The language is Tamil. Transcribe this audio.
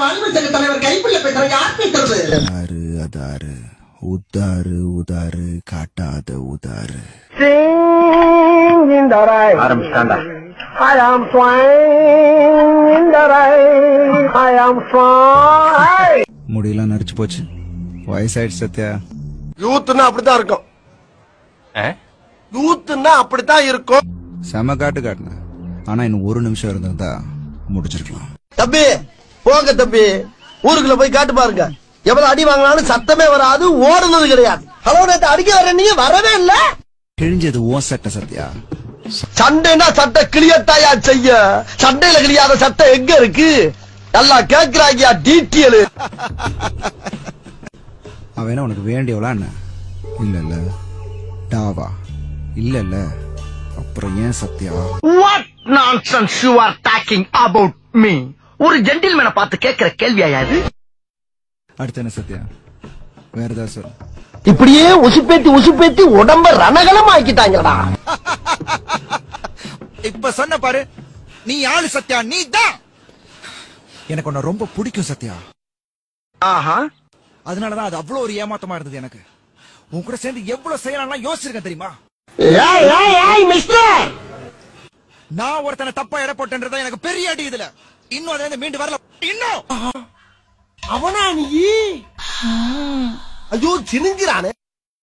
வாலிப சங்க தலைவர் கைப்புள்ள பேசுற யார் பேசுறது? அதாரு உதாரு உதாரு காட்டாத உதாரு. ஆரம்பிச்சாண்டா. I am flying in the rain. I am flying. முடியெல்லாம் நடிச்சு போச்சு. வயசாயிடுச்சு சத்யா. யூத்னா அப்படித்தான் இருக்கும். யூத்னா அப்படித்தான் இருக்கும். செம காட்டுன. ஆனா இன்னும் ஒரு நிமிஷம் இருந்தா முடிச்சிருக்கலாம். தம்பி போங்க தம்பி, ஊருக்குள்ள போய் காட்டு பாருங்க. எவ்வளவு அடி வாங்கினாலும் சத்தமே வராது, ஓடுனது கிடையாது. ஹலோ, நேத்து அடிக்க வர நீங்க வரவே இல்ல. கிழிஞ்சது ஓ சட்டை சத்யா. சண்டைனா சட்டை கிளியத்தாயா செய்ய, சண்டையில கிளியாத சட்டை எங்க இருக்கு? நல்லா கேக்குறாங்க டீட்டெயில். அவன் என்ன உனக்கு வேண்டியவளா என்ன? இல்ல டாவா இல்ல அப்புறம் ஏன் Sathya? What nonsense you are talking about me? ஒரு ஜென்டில்மேனை பார்த்து கேட்கிற கேள்வியா இது? அடுத்து என்ன சத்யா? வேற ஏதாவது சொல்லு. இப்படியே உசுப்பேத்தி உடம்ப ரணகலம் ஆக்கிட்டாங்கடா. இப்ப சொன்ன பாரு, நீ ஆளு சத்யா, நீ தான். எனக்கு உன்னை ரொம்ப பிடிக்கும் சத்யா. ஆஹா, அதனாலதான் அது அவ்வளவு ஒரு ஏமாத்தமா இருந்தது எனக்கு. உன் கூட சேர்ந்து எவ்வளவு செய்யலாம் யோசிச்சிருக்கேன் தெரியுமா? நான் ஒருத்தனை தப்பா எடை போட்டேன்றதா எனக்கு பெரிய அடி. இதுல இன்னும் அதுல இருந்து மீண்டு வரல. இன்னும் அவனா நீ? ஐயோ சினுங்கிறானே.